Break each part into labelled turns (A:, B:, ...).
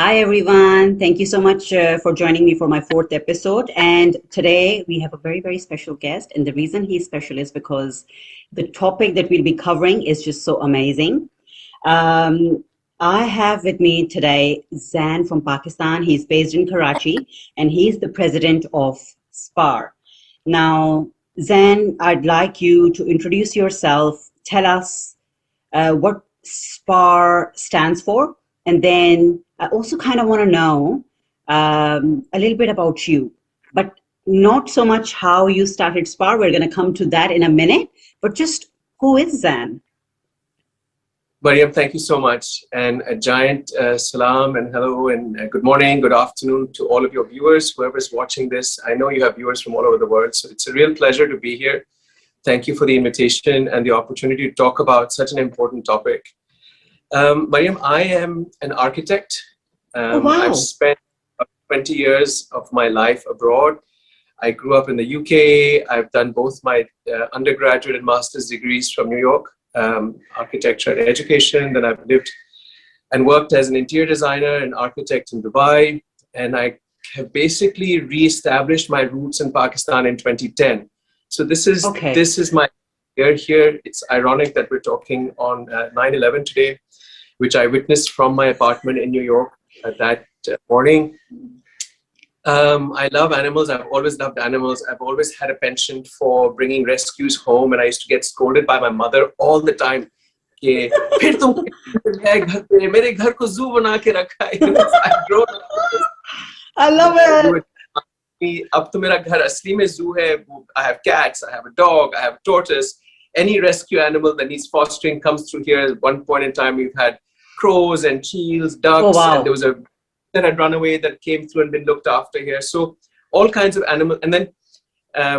A: Hi, everyone. Thank you so much for joining me for my fourth episode. And today we have a very, very special guest. And the reason he's special is because the topic that we'll be covering is just so amazing. Um, I have with me today Zain from Pakistan. He's based in Karachi and he's the president of SPAR. Now, Zain, I'd like you to introduce yourself, tell us what SPAR stands for, and then I also kind of want to know a little bit about you, but not so much how you started SPAR. We're going to come to that in a minute, but just who is Zain?
B: Mariam, thank you so much. And a giant salam and hello and good morning, good afternoon to all of your viewers, whoever's watching this. I know you have viewers from all over the world, so it's a real pleasure to be here. Thank you for the invitation and the opportunity to talk about such an important topic. Mariam, I am an architect.
A: Oh, wow.
B: I've spent 20 years of my life abroad. I grew up in the UK. I've done both my undergraduate and master's degrees from New York, architecture and education. Then I've lived and worked as an interior designer and architect in Dubai. And I have basically reestablished my roots in Pakistan in 2010. So this is my year here. It's ironic that we're talking on 9/11 today, which I witnessed from my apartment in New York that morning. I love animals. I've always loved animals. I've always had a penchant for bringing rescues home, and I used to get scolded by my mother all the time. कि फिर तुम घर पे मेरे घर को zoo बना के रखा है.
A: I love it.
B: अब तो मेरा घर असली में zoo है. I have cats, I have a dog, I have a tortoise. Any rescue animal that needs fostering comes through here. At one point in time, we've had crows and cheels, ducks,
A: Oh, wow.
B: and there was a that had run away that came through and been looked after here. So all kinds of animal, and then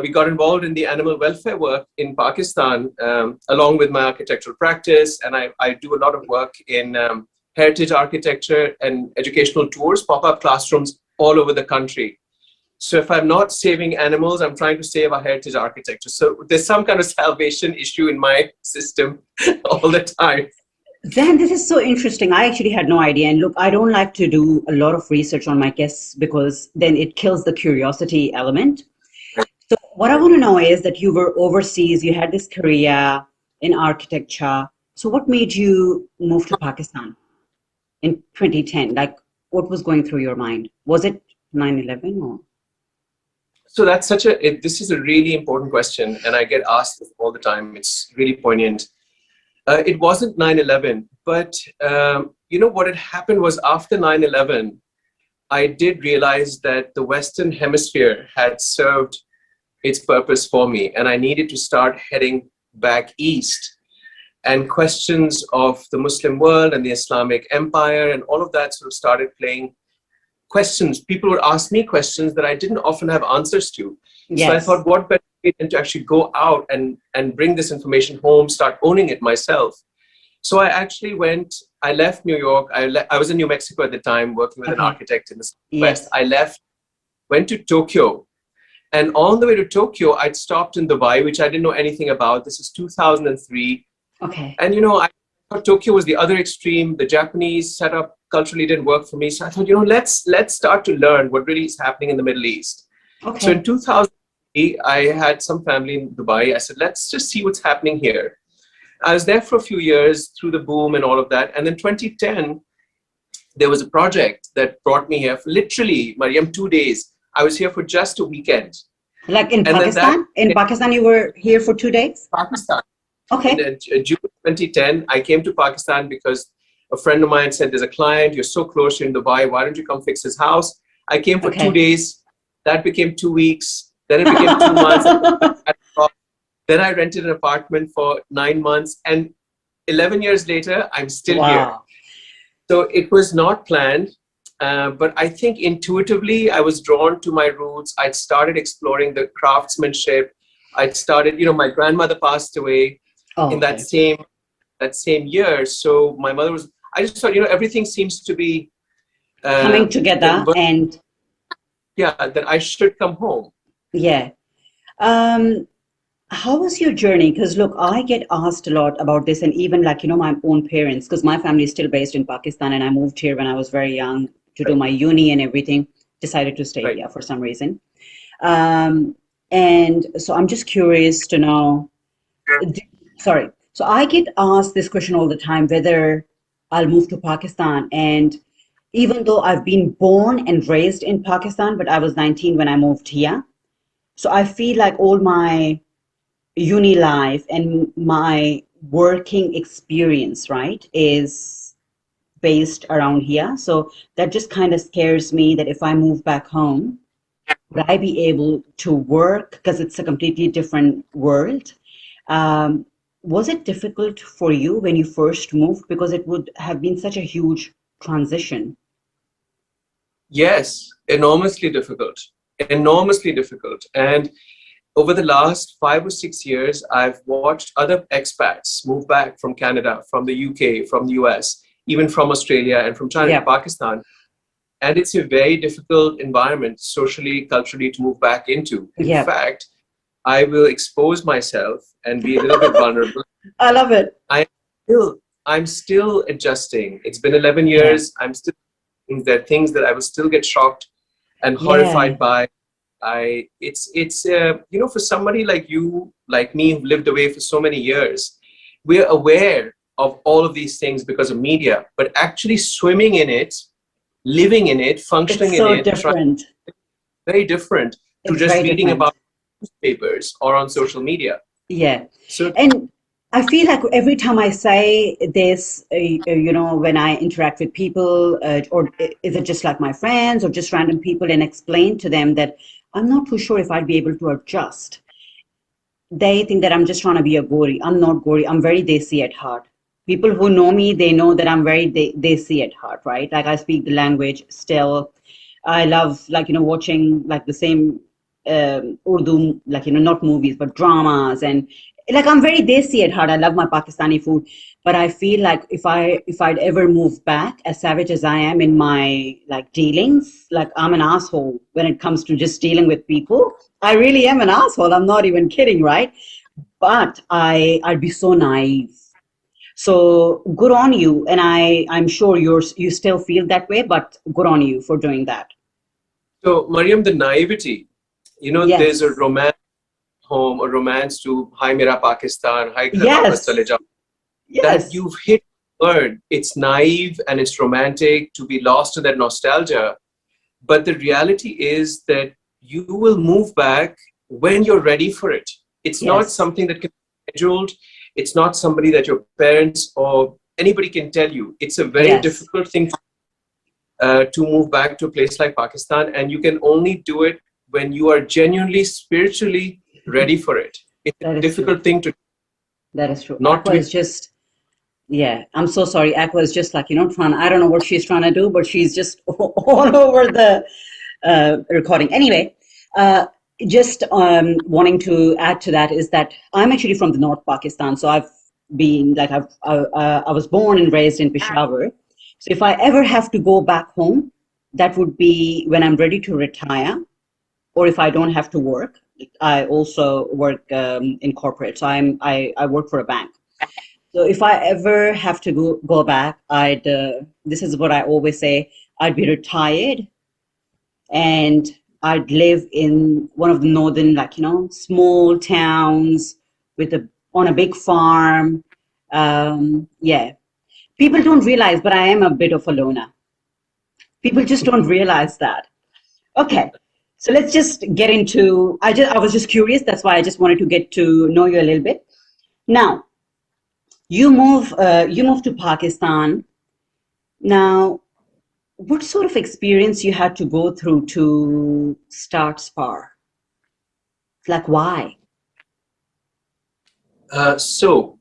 B: we got involved in the animal welfare work in Pakistan, along with my architectural practice, and I do a lot of work in heritage architecture and educational tours, pop-up classrooms all over the country. So if I'm not saving animals, I'm trying to save our heritage architecture. So there's some kind of salvation issue in my system all the time.
A: Then this is so interesting. I actually had no idea. And look, I don't like to do a lot of research on my guests because then it kills the curiosity element. So what I want to know is that you were overseas, you had this career in architecture. So what made you move to Pakistan in 2010? Like, what was going through your mind? Was it 9/11 or?
B: So that's this is a really important question, and I get asked this all the time. It's really poignant. It wasn't 9/11, but what had happened was after 9/11, I did realize that the Western Hemisphere had served its purpose for me, and I needed to start heading back east. And questions of the Muslim world and the Islamic Empire and all of that sort of started playing questions. People would ask me questions that I didn't often have answers to.
A: Yes.
B: So I thought, what better way than to actually go out and bring this information home, start owning it myself. So I actually I left New York. I was in New Mexico at the time, working with an architect in the West.
A: Yes.
B: Went to Tokyo. And on the way to Tokyo, I'd stopped in Dubai, which I didn't know anything about. This is 2003.
A: Okay.
B: And, I thought Tokyo was the other extreme. The Japanese setup culturally didn't work for me. So I thought, let's start to learn what really is happening in the Middle East.
A: Okay.
B: So in 2003, I had some family in Dubai. I said, let's just see what's happening here. I was there for a few years through the boom and all of that. And then 2010, there was a project that brought me here for literally, Mariam, 2 days. I was here for just a weekend.
A: Like in Pakistan? In Pakistan, you were here for 2 days?
B: Pakistan.
A: Okay.
B: In June 2010, I came to Pakistan because a friend of mine said, there's a client, you're so close, you're in Dubai, why don't you come fix his house? I came for 2 days. That became 2 weeks. Then it became 2 months. Then I rented an apartment for 9 months. And 11 years later, I'm still here. So it was not planned. But I think intuitively, I was drawn to my roots. I'd started exploring the craftsmanship. I'd started, my grandmother passed away in that same year. So my mother I just thought, everything seems to be
A: coming together and
B: that I should come home.
A: Yeah. How was your journey? Because look, I get asked a lot about this, and even my own parents, because my family is still based in Pakistan and I moved here when I was very young, to do my uni and everything, decided to stay
B: Right.
A: here for some reason. Um, and so I'm just curious to know, d- sorry. So I get asked this question all the time, whether I'll move to Pakistan. And even though I've been born and raised in Pakistan, but I was 19 when I moved here. So I feel like all my uni life and my working experience, right, is based around here. So that just kind of scares me that if I move back home, would I be able to work because it's a completely different world? Um, was it difficult for you when you first moved? Because it would have been such a huge transition.
B: Yes, enormously difficult. Enormously difficult. And over the last 5 or 6 years, I've watched other expats move back from Canada, from the UK, from the US, even from Australia and from China to
A: Yeah,
B: Pakistan. And it's a very difficult environment, socially, culturally, to move back into. In
A: yeah.
B: fact, I will expose myself and be a little bit vulnerable.
A: I love it.
B: I still, I'm still adjusting. It's been 11
A: Yeah,
B: years. I'm still, there are things that I will still get shocked and
A: yeah.
B: horrified by. For somebody like you, like me, who've lived away for so many years, we're aware of all of these things because of media, but actually swimming in it, living in it,
A: It's
B: functioning in
A: so
B: it, trying
A: different.
B: very different to
A: It's
B: just
A: very
B: reading
A: different.
B: about newspapers or on social media.
A: Yeah.
B: So
A: And I feel like every time I say this, when I interact with people, or is it just like my friends or just random people, and explain to them that I'm not too sure if I'd be able to adjust, they think that I'm just trying to be a Gori. I'm not Gori. I'm very Desi at heart. People who know me, they know that I'm very Desi at heart, right? Like I speak the language still. I love watching like the same Urdu, not movies, but dramas, and like I'm very Desi at heart. I love my Pakistani food, but I feel like if I'd ever move back, as savage as I am in my like dealings, like I'm an asshole when it comes to just dealing with people. I really am an asshole. I'm not even kidding, right? But I'd be so naive. So good on you, and I'm sure you still feel that way, but good on you for doing that.
B: so Mariam, the naivety, there's a
A: Yes,
B: romance home, a romance to Hi Mera Pakistan, Hi Ghar Wapas Chale
A: yes,
B: Jao, that
A: yes,
B: you've hit a word. It's naive and it's romantic to be lost in that nostalgia. But the reality is that you will move back when you're ready for it. It's not
A: yes.
B: something that can be scheduled. It's not somebody that your parents or anybody can tell you. It's a very
A: Yes,
B: difficult thing to move back to a place like Pakistan, and you can only do it when you are genuinely spiritually ready for it. It's a
A: that is true.
B: difficult thing to
A: That is true.
B: not to
A: Aqua
B: be.
A: is just, yeah, I'm so sorry. Aqua is just like, trying, I don't know what she's trying to do, but she's just all over the recording. Anyway, uh, just wanting to add to that is that I'm actually from the North Pakistan. So I've been like, I was born and raised in Peshawar. So if I ever have to go back home, that would be when I'm ready to retire, or if I don't have to work. I also work in corporate, so I work for a bank. So if I ever have to go back, I'd this is what I always say: I'd be retired and I'd live in one of the northern, small towns with a on a big farm. Yeah, people don't realize, but I am a bit of a loner. People just don't realize that. Okay, so let's just get into. I was just curious. That's why I just wanted to get to know you a little bit. Now, you move to Pakistan. Now, what sort of experience you had to go through to start SPAR? Like, why?
B: So,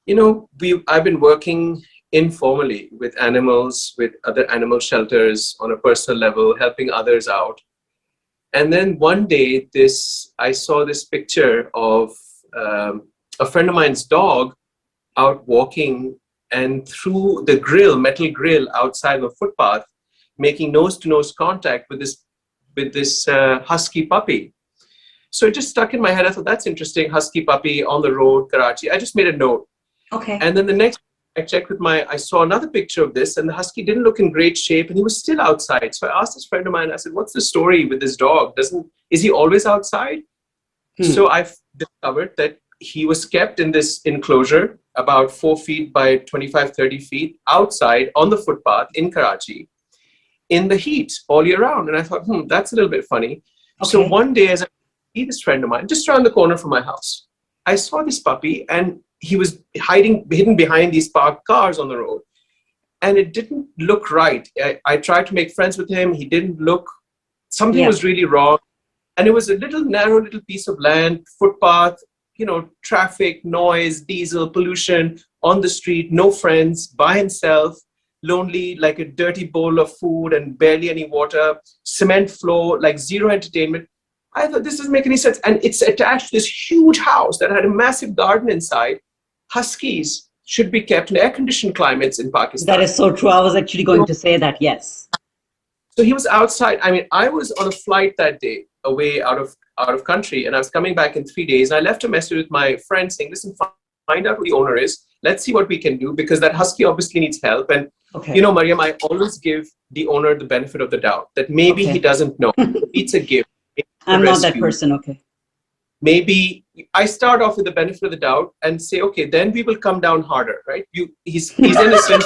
B: I've been working informally with animals, with other animal shelters on a personal level, helping others out. And then one day, I saw this picture of a friend of mine's dog out walking, and through the metal grill outside the footpath, making nose-to-nose contact with this husky puppy. So it just stuck in my head. I thought that's interesting. Husky puppy on the road, Karachi. I just made a note.
A: Okay.
B: And then the next I checked with I saw another picture of this, and the husky didn't look in great shape, and he was still outside. So I asked this friend of mine, I said, what's the story with this dog? Is he always outside? So I've discovered that he was kept in this enclosure about 4 feet by 25, 30 feet outside on the footpath in Karachi in the heat all year round. And I thought, that's a little bit funny.
A: Okay.
B: So one day, as I see this friend of mine, just around the corner from my house, I saw this puppy, and he was hidden behind these parked cars on the road. And it didn't look right. I tried to make friends with him. He didn't look, something was really wrong. And it was a narrow little piece of land, footpath, traffic, noise, diesel, pollution, on the street, no friends, by himself, lonely, like a dirty bowl of food and barely any water, cement floor, like zero entertainment. I thought, this doesn't make any sense. And it's attached to this huge house that had a massive garden inside. Huskies should be kept in air-conditioned climates in Pakistan.
A: That is so true. I was actually going to say that, yes.
B: So he was outside. I mean, I was on a flight that day away out of country, and I was coming back in 3 days. And I left a message with my friend saying, listen, find out who the owner is. Let's see what we can do, because that husky obviously needs help. And, Mariam, I always give the owner the benefit of the doubt that maybe he doesn't know. It's a gift.
A: I'm not that person. Okay.
B: Maybe I start off with the benefit of the doubt and say, okay, then we will come down harder, right? He's innocent.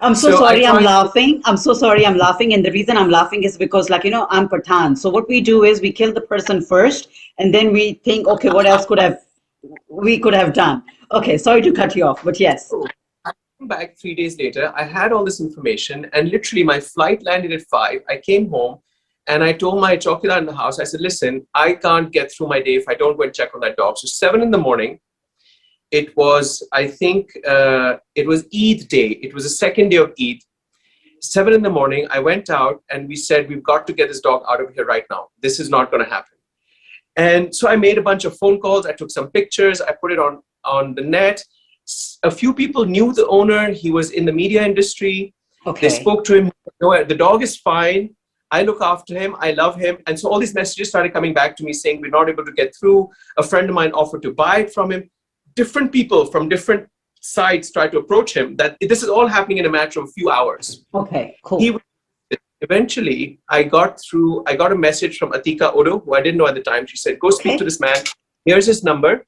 A: I'm so sorry I'm laughing. I'm so sorry I'm laughing. And the reason I'm laughing is because, I'm Pathan. So what we do is we kill the person first, and then we think, okay, what else we could have done? Okay, sorry to cut you off, but yes.
B: So I came back 3 days later. I had all this information, and literally my flight landed at 5. I came home, and I told my chowkidar in the house, I said, listen, I can't get through my day if I don't go and check on that dog. So 7 in the morning, it was, I think, it was Eid day. It was the second day of Eid. 7 in the morning, I went out, and we said, we've got to get this dog out of here right now. This is not going to happen. And so I made a bunch of phone calls. I took some pictures. I put it on the net. A few people knew the owner. He was in the media industry.
A: Okay.
B: They spoke to him. The dog is fine. I look after him. I love him. And so all these messages started coming back to me saying, we're not able to get through. A friend of mine offered to buy it from him. Different people from different sides tried to approach him. That this is all happening in a matter of a few hours.
A: Okay, cool.
B: Eventually, I got a message from Atika Odo, who I didn't know at the time. She said, go speak to this man. Here's his number.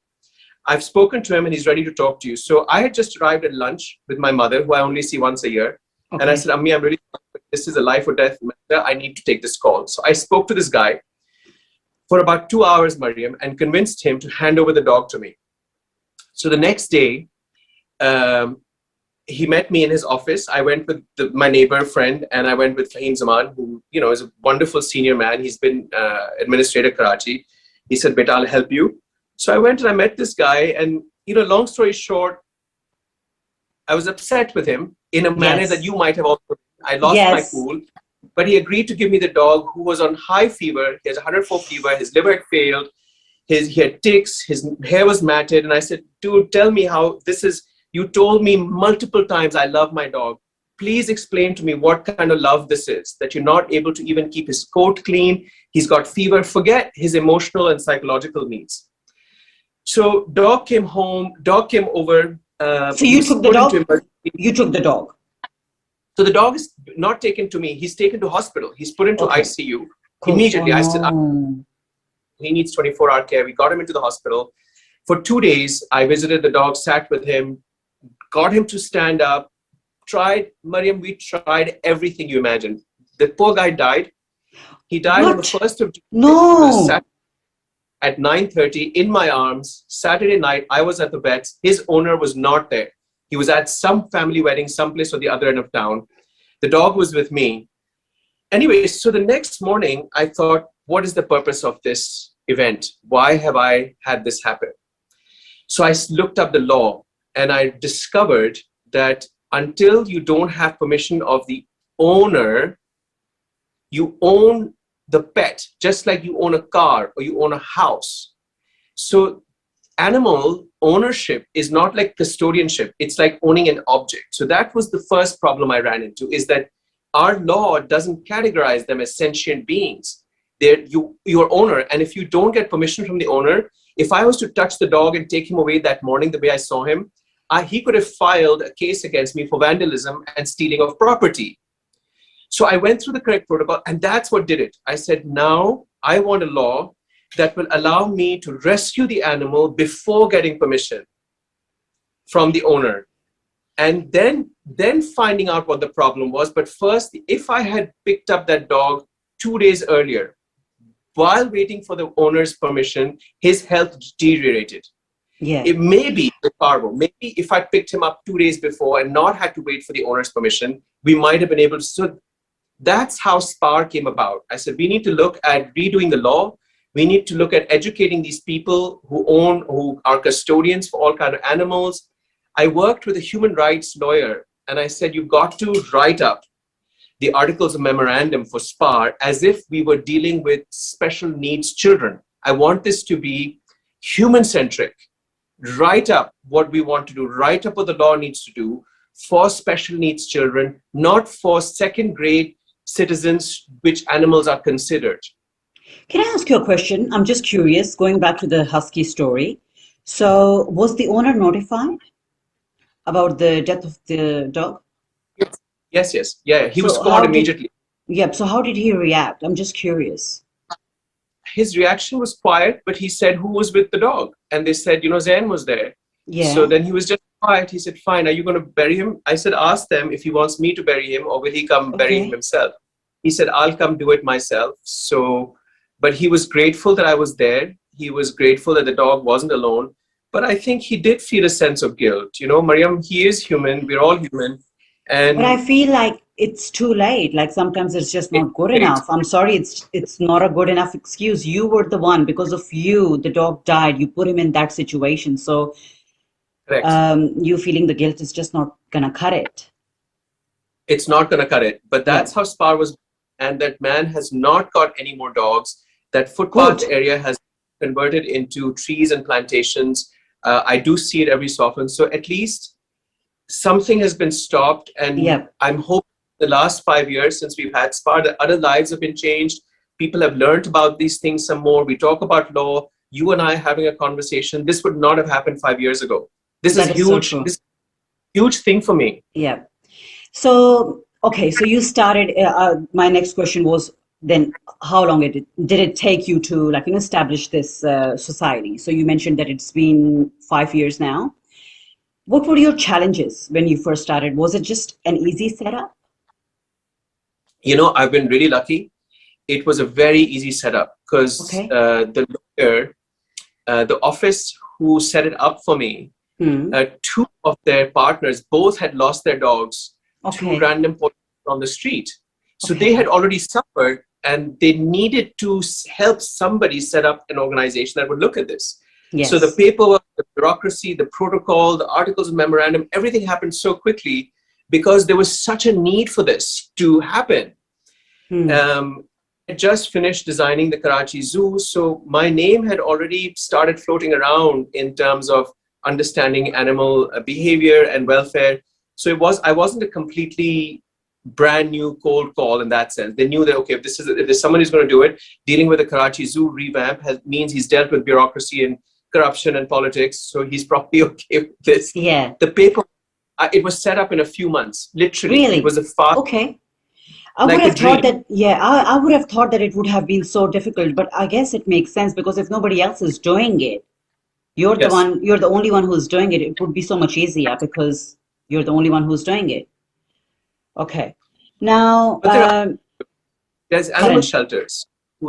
B: I've spoken to him, and he's ready to talk to you. So I had just arrived at lunch with my mother, who I only see once a year. Okay. And I said, Ammi, I'm really sorry. This is a life or death matter. I need to take this call. So I spoke to this guy for about 2 hours, Mariam, and convinced him to hand over the dog to me. So the next day, he met me in his office. I went with my neighbor friend, and I went with Fahim Zaman, who is a wonderful senior man. He's been administrator Karachi. He said, "Beta, I'll help you." So I went and I met this guy, and long story short, I was upset with him in a manner that you might have also. I lost my cool, but he agreed to give me the dog, who was on high fever. He has 104 fever. His liver had failed. He had tics. His hair was matted, and I said, "Dude, tell me how this is. You told me multiple times I love my dog. Please explain to me what kind of love this is, that you're not able to even keep his coat clean. He's got fever. Forget his emotional and psychological needs." So dog came over.
A: So you took the dog? You took the dog.
B: So the dog is not taken to me. He's taken to hospital. He's put into ICU immediately. I said, he needs 24-hour care. We got him into the hospital. For 2 days, I visited the dog, sat with him, got him to stand up, we tried everything you imagine. The poor guy died. He died on the 1st of June.
A: No.
B: At 9:30 in my arms. Saturday night, I was at the vet's. His owner was not there. He was at some family wedding, someplace on the other end of town. The dog was with me. Anyway, so the next morning, I thought, what is the purpose of this event? Why have I had this happen? So I looked up the law, and I discovered that until you don't have permission of the owner, you own the pet, just like you own a car or you own a house. So animal ownership is not like custodianship. It's like owning an object. So that was the first problem I ran into, is that our law doesn't categorize them as sentient beings. They're your owner. And if you don't get permission from the owner, if I was to touch the dog and take him away that morning, the way I saw him, he could have filed a case against me for vandalism and stealing of property. So I went through the correct protocol, and that's what did it. I said, now I want a law that will allow me to rescue the animal before getting permission from the owner. And then finding out what the problem was. But first, if I had picked up that dog 2 days earlier, while waiting for the owner's permission, his health deteriorated.
A: Yeah.
B: It may be the cargo. Maybe if I picked him up 2 days before and not had to wait for the owner's permission, we might have been able to. So that's how SPAR came about. I said, we need to look at redoing the law. We need to look at educating these people who are custodians for all kinds of animals. I worked with a human rights lawyer, and I said, you've got to write up the articles of memorandum for SPAR as if we were dealing with special needs children. I want this to be human-centric. Write up what we want to do. Write up what the law needs to do for special needs children, not for second-grade citizens, which animals are considered.
A: Can I ask you a question? I'm just curious, going back to the Husky story. So, was the owner notified about the death of the dog?
B: Yes. Yeah, he was
A: So,
B: called immediately.
A: So how did he react? I'm just curious.
B: His reaction was quiet, but he said, who was with the dog? And they said, Zain was there.
A: Yeah.
B: So then he was just quiet. He said, fine, are you going to bury him? I said, ask them if he wants me to bury him or will he come bury him himself? He said, I'll come do it myself. So, but he was grateful that I was there. He was grateful that the dog wasn't alone. But I think he did feel a sense of guilt. Mariam, he is human. We're all human.
A: But I feel like it's too late. Like sometimes it's just not good enough. I'm sorry, it's not a good enough excuse. You were the one, because of you, the dog died. You put him in that situation. So you feeling the guilt is just not gonna cut it.
B: It's not gonna cut it. But that's how SPAR was, and that man has not got any more dogs. That footpath area has converted into trees and plantations. I do see it every so often. So at least something has been stopped, and I'm hoping the last 5 years since we've had SPAR, that other lives have been changed. People have learned about these things some more. We talk about law. You and I having a conversation. This would not have happened 5 years ago. This is huge. This is a huge thing for me.
A: Yeah. So, okay. So you started, my next question was then how long did it take you to establish this society? So you mentioned that it's been 5 years now. What were your challenges when you first started? Was it just an easy setup?
B: I've been really lucky. It was a very easy setup because the lawyer, the office who set it up for me, two of their partners both had lost their dogs to random poachers on the street. So they had already suffered, and they needed to help somebody set up an organization that would look at this.
A: Yes.
B: So the paperwork, the bureaucracy, the protocol, the articles of memorandum, everything happened so quickly because there was such a need for this to happen. I just finished designing the Karachi Zoo, so my name had already started floating around in terms of understanding animal behavior and welfare. So I wasn't a completely brand new cold call in that sense. They knew that, okay, if there's someone who's going to do it, dealing with the Karachi Zoo revamp means he's dealt with bureaucracy and corruption and politics, so he's probably okay with this.
A: Yeah.
B: The paper, it was set up in a few months, literally.
A: Really?
B: It was a fast.
A: Okay. I would have thought that, I would have thought that it would have been so difficult, but I guess it makes sense because if nobody else is doing it, you're the only one who's doing it. It would be so much easier because you're the only one who's doing it. Okay. Now,
B: there's animal shelters.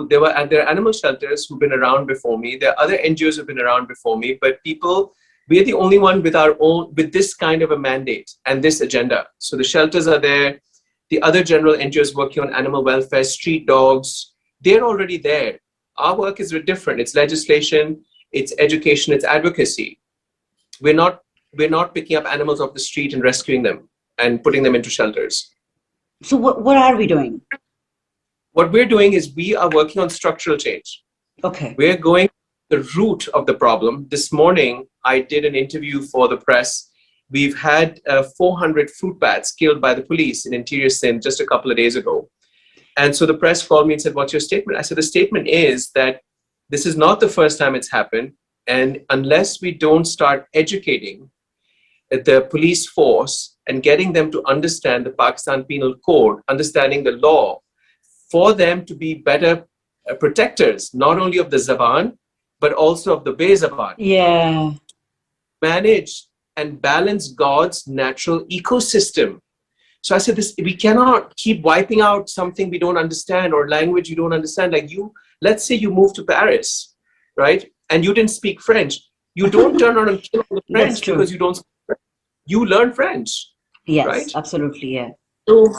B: There are animal shelters who've been around before me. There are other NGOs who've been around before me, but we are the only one with this kind of a mandate and this agenda. So the shelters are there. The other general NGOs working on animal welfare, street dogs, they're already there. Our work is different. It's legislation, it's education, it's advocacy. We're not picking up animals off the street and rescuing them and putting them into shelters.
A: So what are we doing?
B: What we're doing is we are working on structural change.
A: Okay.
B: We're going the root of the problem. This morning, I did an interview for the press. We've had 400 fruit bats killed by the police in interior Sindh just a couple of days ago. And so the press called me and said, what's your statement? I said, the statement is that this is not the first time it's happened. And unless we don't start educating the police force and getting them to understand the Pakistan Penal Code, understanding the law, for them to be better protectors, not only of the Zaban, but also of the Bezaban.
A: Yeah.
B: Manage and balance God's natural ecosystem. So I said, this, we cannot keep wiping out something we don't understand or language you don't understand. Like you, let's say you move to Paris, right? And you didn't speak French. You don't turn around and kill all the
A: That's
B: French because
A: true.
B: you don't speak French. You learn French,
A: Yes,
B: right?
A: absolutely. Yeah.
B: So,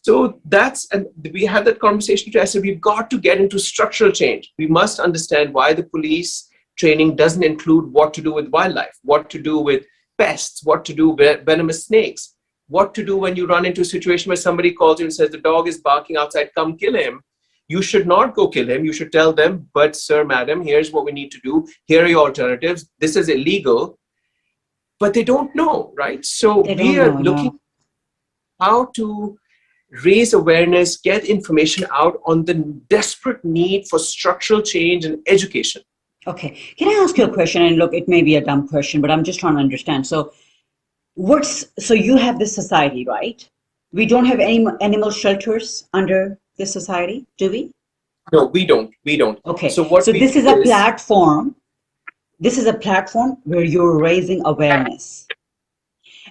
B: so that's, and we had that conversation today. I said, we've got to get into structural change. We must understand why the police training doesn't include what to do with wildlife, what to do with pests, what to do with venomous snakes, what to do when you run into a situation where somebody calls you and says, the dog is barking outside, come kill him. You should not go kill him. You should tell them, but sir, madam, here's what we need to do. Here are your alternatives. This is illegal. But they don't know, right? So
A: They
B: we
A: don't
B: are
A: know,
B: looking
A: no.
B: how to raise awareness, get information out on the desperate need for structural change and education.
A: Okay. Can I ask you a question? And look, it may be a dumb question, but I'm just trying to understand. So so you have this society, right? We don't have any animal shelters under this society, do we?
B: No, we don't. We don't.
A: Okay.
B: So what
A: So
B: we
A: this
B: do
A: is a
B: is,
A: platform. This is a platform where you're raising awareness.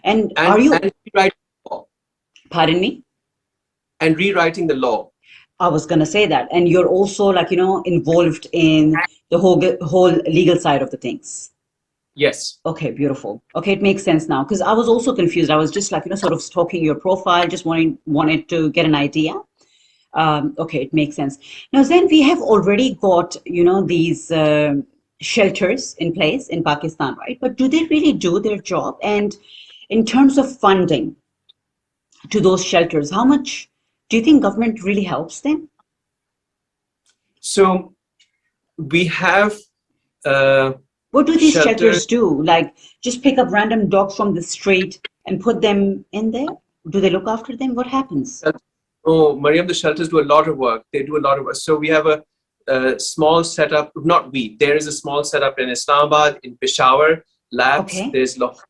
A: And are you,
B: and rewriting the law,
A: pardon me?
B: and rewriting the law.
A: I was going to say that. And you're also like, involved in the whole legal side of the things.
B: Yes.
A: Okay, beautiful. Okay, it makes sense now because I was also confused. I was just like, sort of stalking your profile, just wanted to get an idea. Okay, it makes sense. Now, then we have already got, these shelters in place in Pakistan, right? But do they really do their job? And in terms of funding to those shelters, how much do you think government really helps them?
B: So we have
A: What do these
B: shelters.
A: shelters do? Like just pick up random dogs from the street and put them in there? Do they look after them? What happens?
B: Oh, Mariam, the shelters do a lot of work. They do a lot of work. So we have a small setup, not we, there is a small setup in Islamabad, in Peshawar, labs,
A: Okay.
B: there's Lahore,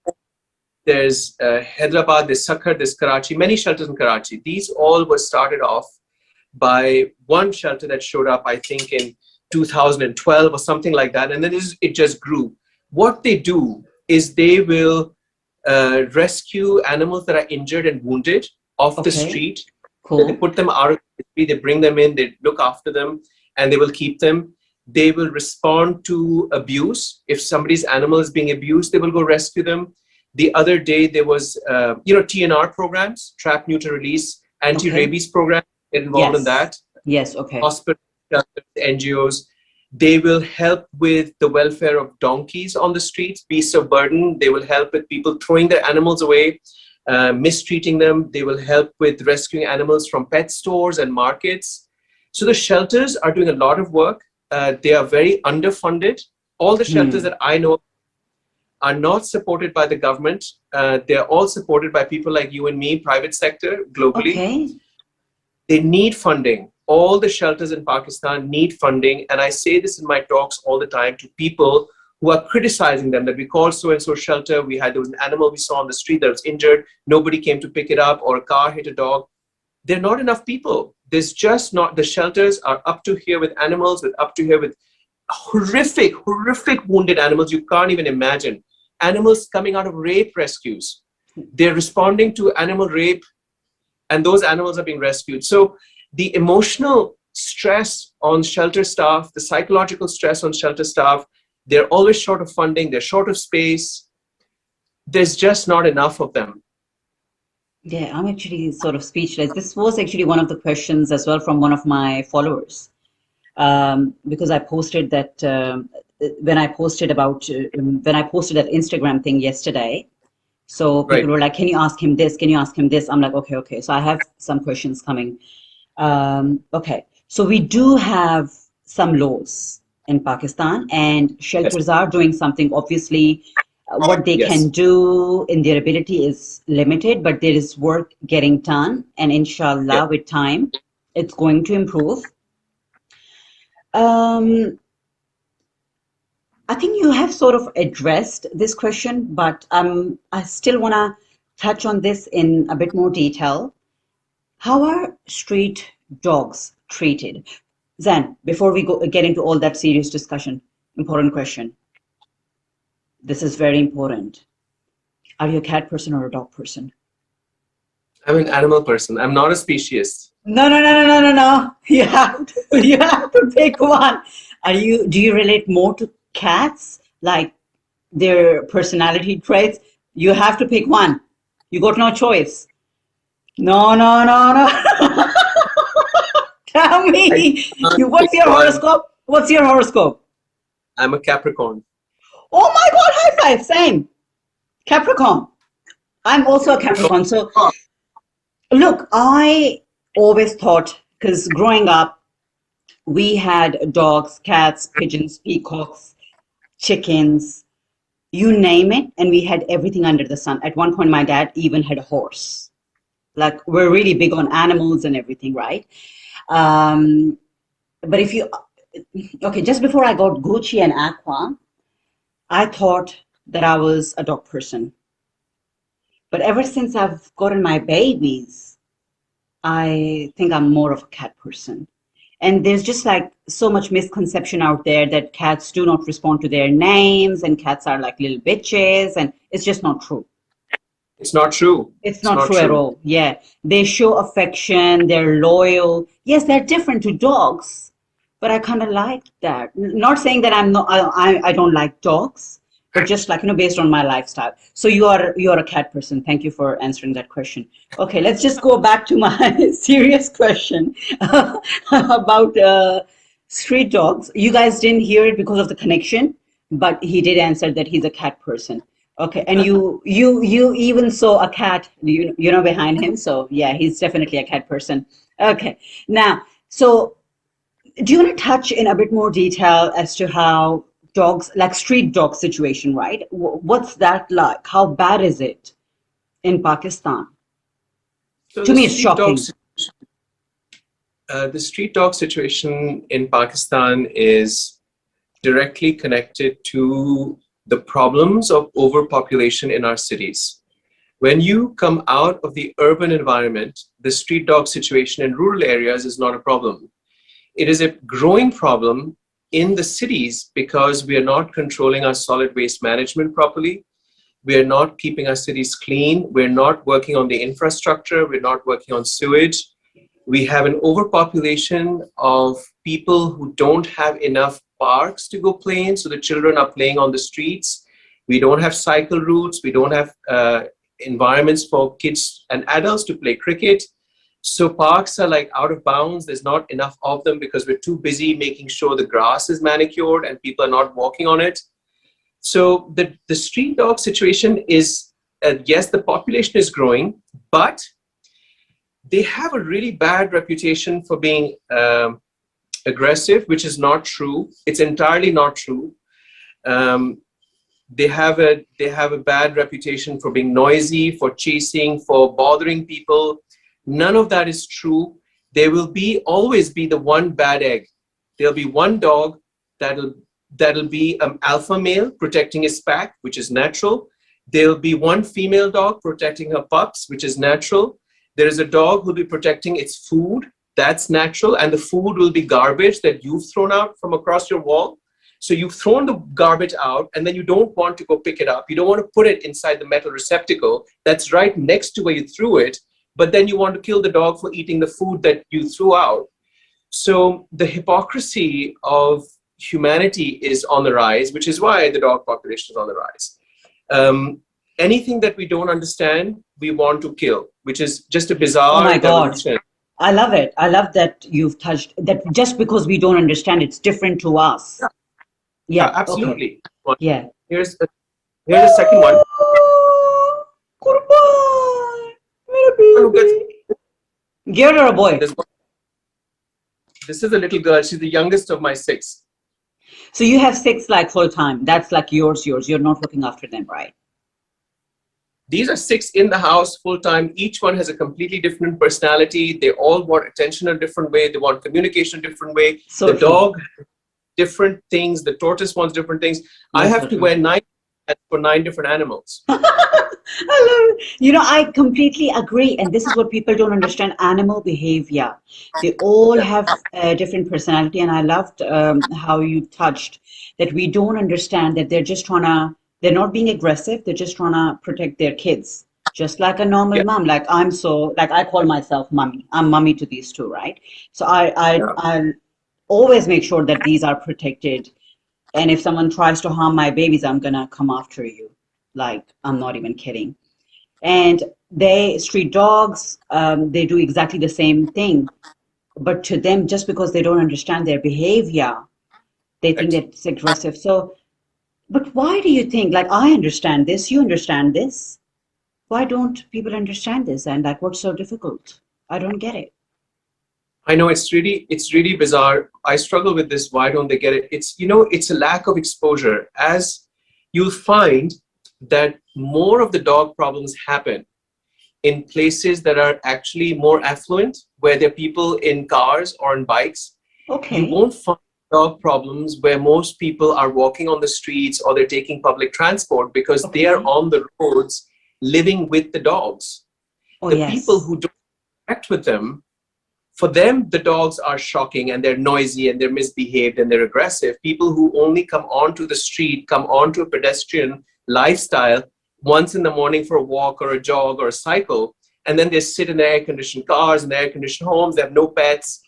B: there's Hyderabad, there's Sakhar, there's Karachi, many shelters in Karachi. These all were started off by one shelter that showed up, I think, in 2012 or something like that. And then it just grew. What they do is they will rescue animals that are injured and wounded off the
A: Okay.
B: street. They
A: Cool.
B: put them out of the street, they bring them in, they look after them, and they will keep them. They will respond to abuse. If somebody's animal is being abused, they will go rescue them. The other day, there was, TNR programs, trap, neuter, release,
A: Okay.
B: anti-rabies program, get involved in
A: Yes.
B: that.
A: Yes. Okay.
B: Hospitals, NGOs. They will help with the welfare of donkeys on the streets, beasts of burden. They will help with people throwing their animals away, mistreating them. They will help with rescuing animals from pet stores and markets. So the shelters are doing a lot of work. They are very underfunded. All the shelters
A: Hmm.
B: that I know are not supported by the government. They're all supported by people like you and me, private sector, globally.
A: Okay.
B: They need funding. All the shelters in Pakistan need funding. And I say this in my talks all the time to people who are criticizing them, that we called so and so shelter. There was an animal we saw on the street that was injured. Nobody came to pick it up, or a car hit a dog. There are not enough people. There's just not, the shelters are up to here with animals, up to here with horrific wounded animals you can't even imagine. Animals coming out of rape rescues. They're responding to animal rape, and those animals are being rescued. So the emotional stress on shelter staff, the psychological stress on shelter staff, they're always short of funding, they're short of space. There's just not enough of them.
A: Yeah, I'm actually sort of speechless. This was actually one of the questions as well from one of my followers. Because I posted that when I posted that Instagram thing yesterday. So people
B: Right.
A: were like, "Can you ask him this? Can you ask him this?" I'm like, "Okay, okay." So I have some questions coming. Okay, so we do have some laws in Pakistan, and
B: Yes.
A: shelters are doing something. Obviously, what they can
B: Yes.
A: do in their ability is limited, but there is work getting done, and
B: Yes.
A: inshallah, with time, it's going to improve. Um, I think you have sort of addressed this question, but I still want to touch on this in a bit more detail. How are street dogs treated? Zan, before we get into all that serious discussion, important question. This is very important. Are you a cat person or a dog person?
B: I'm an animal person. I'm not a speciesist.
A: No, no, no, no, no, no, no. You have to pick one. Do you relate more to cats, like their personality traits? You have to pick one. You got no choice. No, no, no, no. Tell
B: I
A: me,
B: can't pick
A: what's your
B: one.
A: horoscope? What's your horoscope?
B: I'm a Capricorn.
A: Oh my God, high five, same. Capricorn. I'm also a Capricorn. So look, I always thought, because growing up, we had dogs, cats, pigeons, peacocks, chickens, you name it, and we had everything under the sun. At one point, my dad even had a horse. Like, we're really big on animals and everything, right? Um, but if you, okay, just before I got Gucci and Aqua, I thought that I was a dog person. But ever since I've gotten my babies, I think I'm more of a cat person. And there's just like so much misconception out there that cats do not respond to their names and cats are like little bitches, and it's just not true.
B: It's not true.
A: It's
B: It's
A: not
B: not
A: true at
B: true.
A: all. Yeah. They show affection, they're loyal. Yes, they're different to dogs, but I kind of like that. Not saying that I'm not I don't like dogs, but just like, based on my lifestyle. So you are a cat person. Thank you for answering that question. Okay, let's just go back to my serious question about street dogs. You guys didn't hear it because of the connection, but he did answer that he's a cat person. Okay, and you even saw a cat, behind him. So yeah, he's definitely a cat person. Okay, now, so do you want to touch in a bit more detail as to how dogs, like street dog situation, right? What's that like? How bad is it in Pakistan?
B: So
A: To me, it's shocking.
B: the street dog situation in Pakistan is directly connected to the problems of overpopulation in our cities. When you come out of the urban environment, the street dog situation in rural areas is not a problem. It is a growing problem in the cities because we are not controlling our solid waste management properly. We are not keeping our cities clean. We're not working on the infrastructure. We're not working on sewage. We have an overpopulation of people who don't have enough parks to go play in, so the children are playing on the streets. We don't have cycle routes. We don't have environments for kids and adults to play cricket. So parks are like out of bounds. There's not enough of them because we're too busy making sure the grass is manicured and people are not walking on it. So the street dog situation is, yes, the population is growing, but they have a really bad reputation for being aggressive, which is not true. It's entirely not true. Um, they have a bad reputation for being noisy, for chasing, for bothering people. None of that is true. There will always be the one bad egg. There'll be one dog that'll be an alpha male protecting his pack, which is natural. There'll be one female dog protecting her pups, which is natural. There is a dog who'll be protecting its food. That's natural. And the food will be garbage that you've thrown out from across your wall. So you've thrown the garbage out and then you don't want to go pick it up. You don't want to put it inside the metal receptacle that's right next to where you threw it. But then you want to kill the dog for eating the food that you threw out. So the hypocrisy of humanity is on the rise, which is why the dog population is on the rise. Anything that we don't understand, we want to kill, which is just a
A: Oh
B: bizarre
A: my God.
B: evolution.
A: I love it. I love that you've touched that just because we don't understand, it's different to us.
B: Yeah,
A: Yeah, okay.
B: absolutely.
A: Yeah.
B: Here's a, here's a second one.
A: Kurban, मेरा
B: One who gets,
A: baby. Girl or a boy?
B: this is a little girl. She's the youngest of my six.
A: So you have six like full time. That's like yours. You're not looking after them, right?
B: These are six in the house full time. Each one has a completely different personality. They all want attention a different way. They want communication a different way.
A: So
B: The
A: true.
B: dog different things. The tortoise wants different things. I
A: That's so
B: have to
A: true.
B: wear 9 hats for 9 different animals.
A: I love it. You know, I completely agree. And this is what people don't understand, animal behavior. They all
B: Yeah,
A: have a different personality. And I loved how you touched that we don't understand that they're just trying to, they're not being aggressive. They're just trying to protect their kids. Just like a normal
B: yeah,
A: mom. Like I'm so, like I call myself mommy. I'm mommy to these two, right? So
B: yeah.
A: I always make sure that these are protected. And if someone tries to harm my babies, I'm gonna come after you. Like, I'm not even kidding. And they, street dogs, they do exactly the same thing. But to them, just because they don't understand their behavior, they think
B: Right.
A: that it's aggressive. So, but why do you think, like, I understand this, you understand this. Why don't people understand this? And like, what's so difficult? I don't get it.
B: I know it's really bizarre. I struggle with this. Why don't they get it? It's a lack of exposure. As you'll find that more of the dog problems happen in places that are actually more affluent, where there are people in cars or on bikes. You
A: Okay.
B: won't find dog problems where most people are walking on the streets or they're taking public transport because they are
A: Okay.
B: on the roads living with the dogs.
A: Oh,
B: The people
A: yes.
B: who don't interact with them, for them, the dogs are shocking and they're noisy and they're misbehaved and they're aggressive. People who only come onto the street, come onto a pedestrian lifestyle once in the morning for a walk or a jog or a cycle, and then they sit in their air conditioned cars and their air conditioned homes, they have no pets.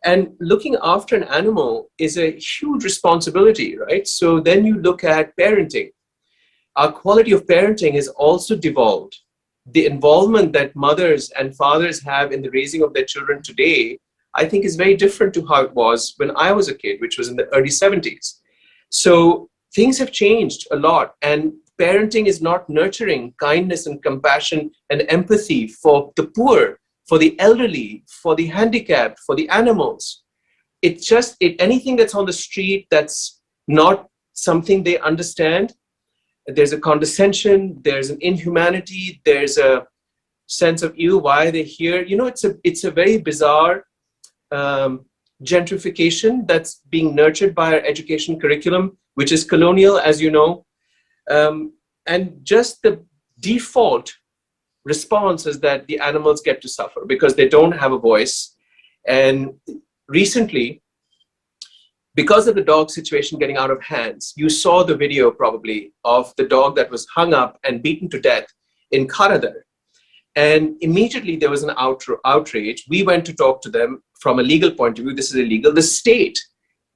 B: And looking after an animal is a huge responsibility, right? So then you look at parenting. Our quality of parenting has also devolved. The involvement that mothers and fathers have in the raising of their children today, I think, is very different to how it was when I was a kid, which was in the early 70s. So things have changed a lot, and parenting is not nurturing kindness and compassion and empathy for the poor, for the elderly, for the handicapped, for the animals. Anything that's on the street that's not something they understand, there's a condescension, there's an inhumanity, there's a sense of ew, why are they here? It's a very bizarre um, gentrification that's being nurtured by our education curriculum, which is colonial, as you know. And just the default response is that the animals get to suffer because they don't have a voice. And recently, because of the dog situation getting out of hands, you saw the video probably of the dog that was hung up and beaten to death in Karadar. And immediately there was an outrage. We went to talk to them from a legal point of view. This is illegal. The state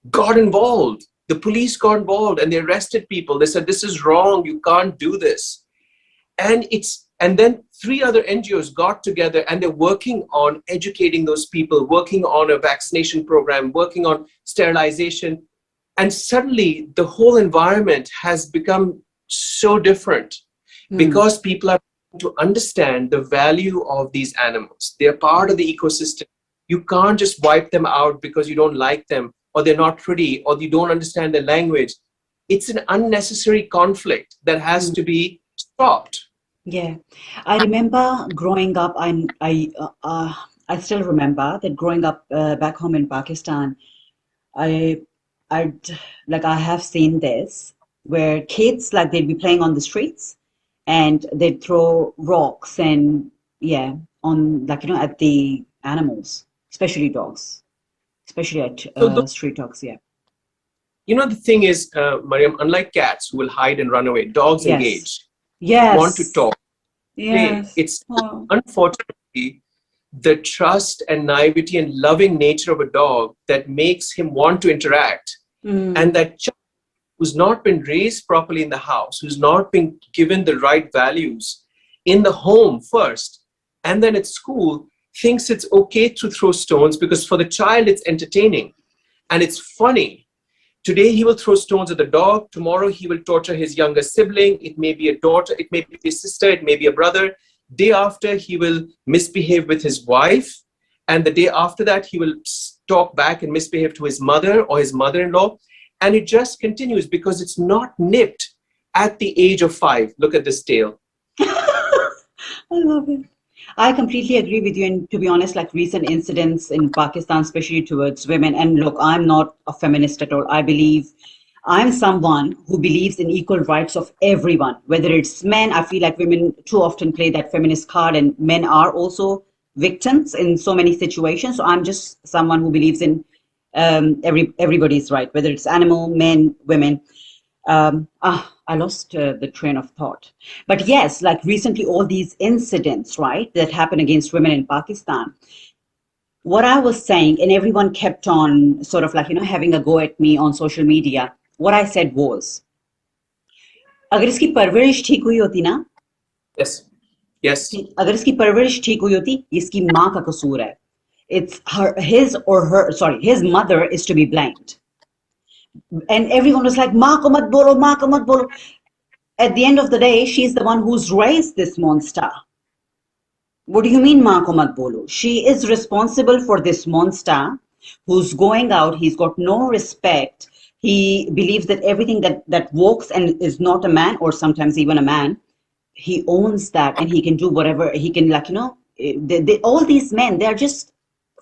B: got involved. The police got involved and they arrested people. They said, this is wrong. You can't do this. And then 3 other NGOs got together and they're working on educating those people, working on a vaccination program, working on sterilization. And suddenly the whole environment has become so different
A: Hmm.
B: because people are to understand the value of these animals. They're part of the ecosystem. You can't just wipe them out because you don't like them or they're not pretty or you don't understand their language. It's an unnecessary conflict that has
A: Hmm.
B: to be stopped.
A: Yeah, I remember growing up. I still remember that growing up back home in Pakistan. I I like I have seen this where kids like they'd be playing on the streets and they'd throw rocks and yeah on like at the animals, especially dogs, especially at
B: So look,
A: street dogs. Yeah.
B: the thing is, Mariam, unlike cats who will hide and run away, dogs
A: Yes.
B: engage, want to
A: Yes.
B: talk, play.
A: Yes.
B: It's
A: Oh.
B: unfortunately the trust and naivety and loving nature of a dog that makes him want to interact. And
A: Mm.
B: that child who's not been raised properly in the house, who's not been given the right values in the home first, and then at school, thinks it's okay to throw stones because for the child it's entertaining and it's funny. Today he will throw stones at the dog. Tomorrow he will torture his younger sibling. It may be a daughter, it may be a sister, it may be a brother. Day after he will misbehave with his wife. And the day after that he will talk back and misbehave to his mother or his mother-in-law. And it just continues because it's not nipped at the age of 5. Look at this tail.
A: I love it. I completely agree with you. And to be honest, like recent incidents in Pakistan, especially towards women, and look, I'm not a feminist at all. I believe I'm someone who believes in equal rights of everyone, whether it's men. I feel like women too often play that feminist card, and men are also victims in so many situations. So I'm just someone who believes in everybody's right, whether it's animal, men, women. I lost the train of thought. But yes, like recently, all these incidents, right, that happened against women in Pakistan. What I was saying, and everyone kept on sort of like, having a go at me on social media. What I said was, अगर इसकी परवरिश ठीक हुई होती ना,
B: Yes. Yes.
A: अगर इसकी परवरिश ठीक हुई होती, ये इसकी माँ का कसूर है. It's her, his or her, sorry, his mother is to be blamed. And everyone was like, माँ को मत बोलो, माँ को मत बोलो. At the end of the day, she's the one who's raised this monster. What do you mean, maa ko mat bolo? She is responsible for this monster who's going out. He's got no respect. He believes that everything that walks and is not a man, or sometimes even a man, he owns that and he can do whatever he can. Like all these men, they're just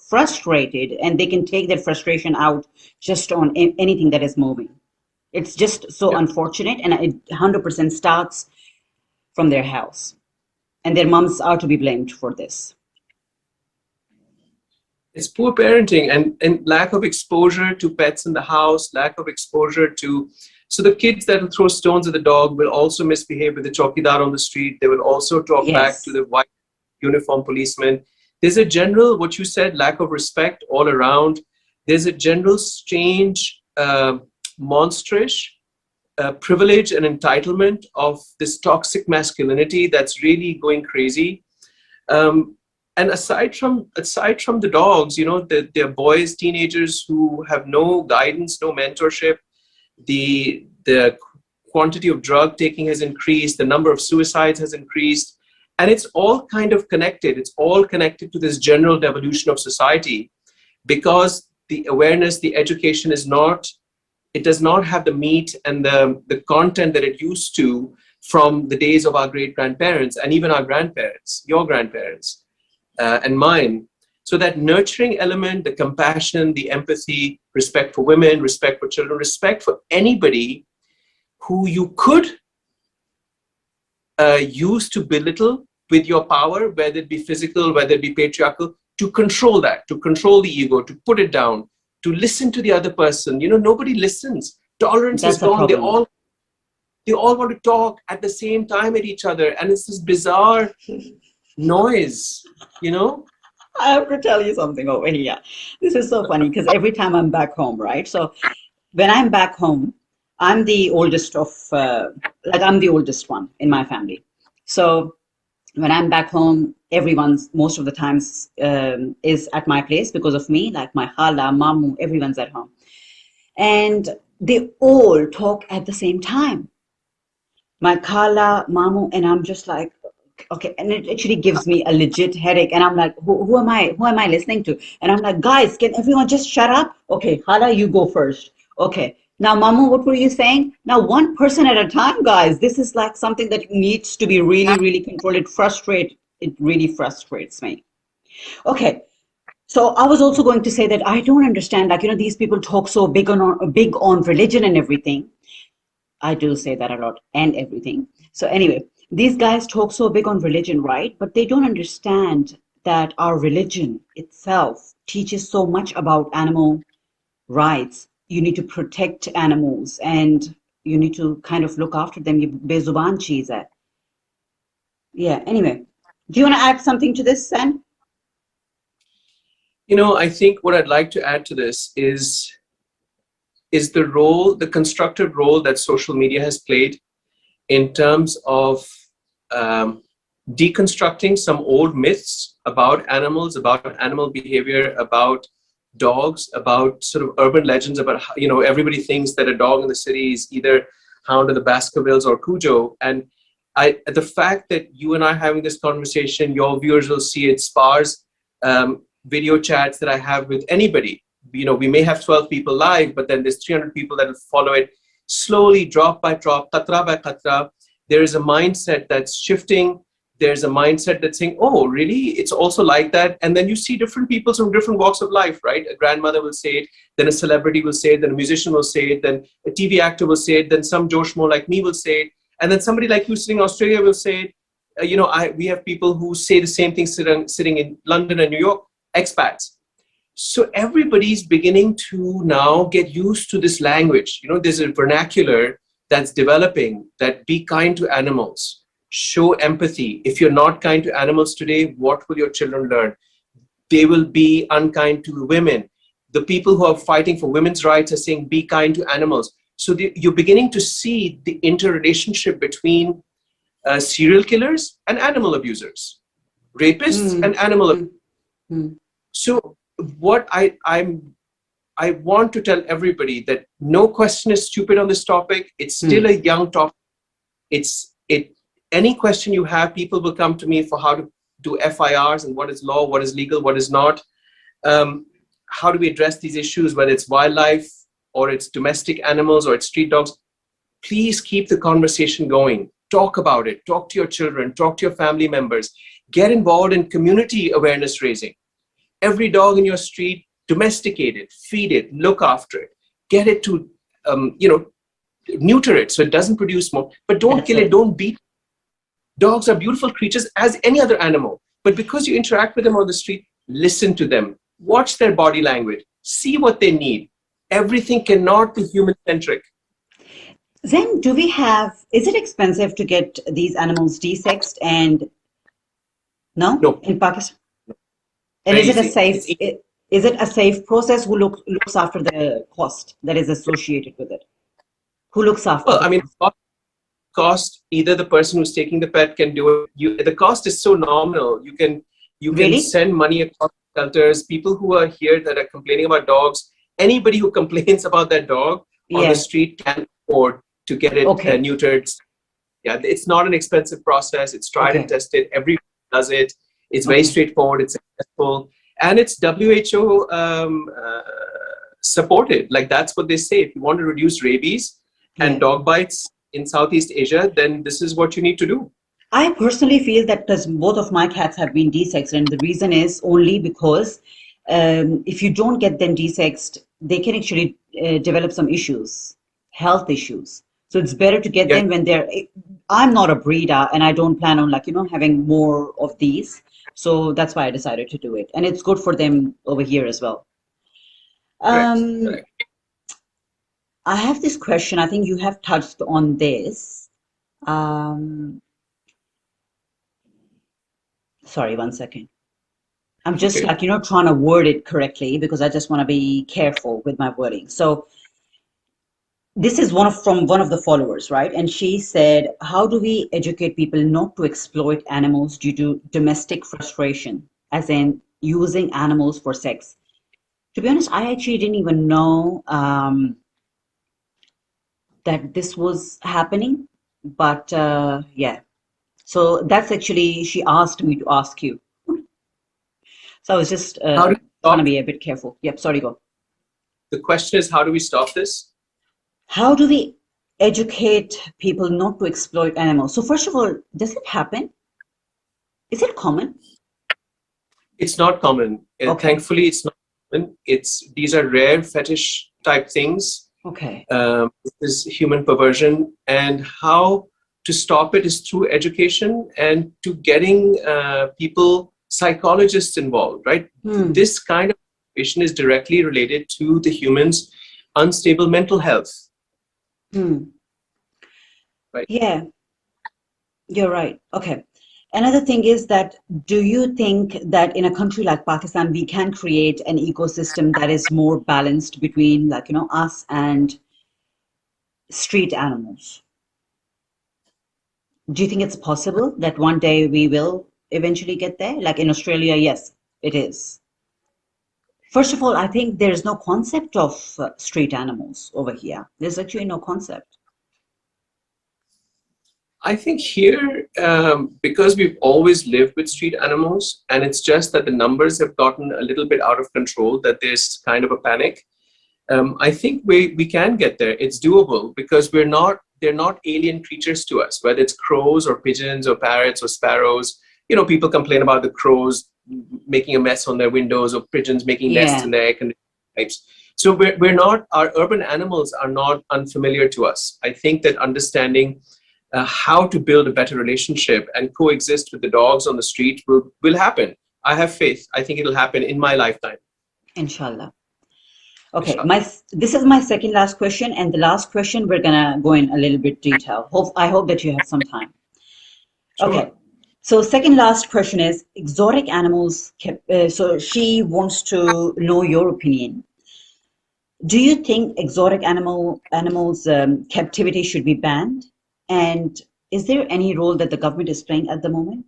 A: frustrated and they can take their frustration out just on anything that is moving. It's just so
B: Yeah.
A: unfortunate, and it 100% starts from their house, and their moms are to be blamed for this.
B: It's poor parenting and lack of exposure to pets in the house, lack of exposure to. So the kids that will throw stones at the dog will also misbehave with the chowkidar on the street. They will also talk back to
A: Yes,
B: the white uniform policeman. There's a general, what you said, lack of respect all around. There's a general strange, monsterish privilege and entitlement of this toxic masculinity that's really going crazy. Um, and aside from the dogs, they're boys, teenagers who have no guidance, no mentorship. The quantity of drug taking has increased. The number of suicides has increased, and it's all kind of connected. It's all connected to this general devolution of society, because the awareness, the education is not. It does not have the meat and the content that it used to from the days of our great grandparents and even our grandparents, your grandparents, and mine. So that nurturing element, the compassion, the empathy, respect for women, respect for children, respect for anybody who you could use to belittle with your power, whether it be physical, whether it be patriarchal, to control that, to control the ego, to put it down, to listen to the other person. Nobody listens. Tolerance is
A: that's a
B: gone. They
A: problem.
B: all they all want to talk at the same time at each other, and it's this bizarre noise.
A: I have to tell you something over here. This is so funny because every time I'm back home, right? So when I'm back home, I'm the oldest of, I'm the oldest one in my family. So when I'm back home, everyone's most of the times is at my place because of me, like my hala, mamu, everyone's at home. And they all talk at the same time. My khala, mamu, and I'm just like, okay, and it actually gives me a legit headache. And I'm like, who am I? Who am I listening to? And I'm like, guys, can everyone just shut up? Okay, hala, you go first. Okay. Now, Mamu, what were you saying? Now, one person at a time, guys. This is like something that needs to be really, really controlled. It really frustrates me. Okay. So I was also going to say that I don't understand, like, these people talk so big on religion and everything. I do say that a lot and everything. So anyway, these guys talk so big on religion, right? But they don't understand that our religion itself teaches so much about animal rights. You need to protect animals and you need to kind of look after them. ये बेजुबान चीज है. Yeah, anyway. Do you want to add something to this, Sen?
B: I think what I'd like to add to this is the constructive role that social media has played in terms of deconstructing some old myths about animals, about animal behavior, about dogs, about sort of urban legends about how, everybody thinks that a dog in the city is either Hound of the Baskervilles or Cujo. And the fact that you and I are having this conversation, your viewers will see it, SPAR's video chats that I have with anybody. We may have 12 people live, but then there's 300 people that will follow it slowly, drop by drop, qatra by qatra. There is a mindset that's shifting. there's a mindset that's saying, oh, really? It's also like that. And then you see different people from different walks of life, right? A grandmother will say it, then a celebrity will say it, then a musician will say it, then a TV actor will say it, then some Joe Schmo like me will say it, and then somebody like you sitting in Australia will say it. We have people who say the same thing sitting in London and New York, expats. So everybody's beginning to now get used to this language. There's a vernacular that's developing, that be kind to animals, show empathy. If you're not kind to animals today, what will your children learn? They will be unkind to women. The people who are fighting for women's rights are saying, be kind to animals. So you're beginning to see the interrelationship between serial killers and animal abusers, rapists and animal abusers. So what I want to tell everybody that no question is stupid on this topic. It's still a young topic. Any question you have, people will come to me for how to do FIRs and what is law, what is legal, what is not. How do we address these issues, whether it's wildlife or it's domestic animals or it's street dogs? Please keep the conversation going. Talk about it. Talk to your children. Talk to your family members. Get involved in community awareness raising. Every dog in your street, domesticate it, feed it, look after it. Get it to, neuter it so it doesn't produce more. But don't kill it. Don't beat it. Dogs are beautiful creatures as any other animal. But because you interact with them on the street, listen to them. Watch their body language. See what they need. Everything cannot be human-centric.
A: Zain, is it expensive to get these animals desexed? And no, in Pakistan? And is it a safe process? Who looks after the cost that is associated with it? Who looks after
B: cost, either the person who's taking the pet can do it. The cost is so nominal. You can
A: Really?
B: send money across shelters. People who are here that are complaining about dogs, anybody who complains about their dog on the street can afford to get it neutered. Yeah, it's not an expensive process. It's tried and tested. Everyone does it. It's very straightforward. It's successful, and it's WHO supported. Like, that's what they say. If you want to reduce rabies and dog bites in Southeast Asia, then this is what you need to do.
A: I personally feel that because both of my cats have been desexed, and the reason is only because if you don't get them desexed, they can actually develop some issues, health issues. So it's better to get them when I'm not a breeder, and I don't plan on having more of these. So that's why I decided to do it. And it's good for them over here as well.
B: Correct.
A: I have this question. I think you have touched on this. Sorry, one second. I'm just trying to word it correctly because I just want to be careful with my wording. So this is from one of the followers, right? And she said, how do we educate people not to exploit animals due to domestic frustration, as in using animals for sex? To be honest, I actually didn't even know that this was happening. But yeah, so that's actually, she asked me to ask you. So I was just trying to be a bit careful. Yep, sorry, go.
B: The question is, how do we stop this?
A: How do we educate people not to exploit animals? So first of all, does it happen? Is it common?
B: It's not common. Thankfully, it's not common. These are rare fetish type things.
A: Okay.
B: This is human perversion, and how to stop it is through education and to getting psychologists involved, right? This kind of situation is directly related to the human's unstable mental health. Right.
A: Yeah, you're right. Okay. Another thing is that, do you think that in a country like Pakistan, we can create an ecosystem that is more balanced between us and street animals? Do you think it's possible that one day we will eventually get there? Like in Australia, yes, it is. First of all, I think there's no concept of street animals over here. There's actually no concept.
B: I think here, because we've always lived with street animals, and it's just that the numbers have gotten a little bit out of control, that there's kind of a panic. I think we can get there. It's doable because they're not alien creatures to us, whether it's crows or pigeons or parrots or sparrows. People complain about the crows making a mess on their windows or pigeons making nests
A: Yeah.
B: in their air conditioning pipes. So we're not, our urban animals are not unfamiliar to us. I think that understanding how to build a better relationship and coexist with the dogs on the street will happen. I have faith. I think it'll happen in my lifetime.
A: Inshallah. Okay,
B: Inshallah.
A: this is my second last question, and the last question we're gonna go in a little bit detail. I hope that you have some time. Okay,
B: Sure.
A: so second last question is exotic animals. So she wants to know your opinion. Do you think exotic animals captivity should be banned? And is there any role that the government is playing at the moment?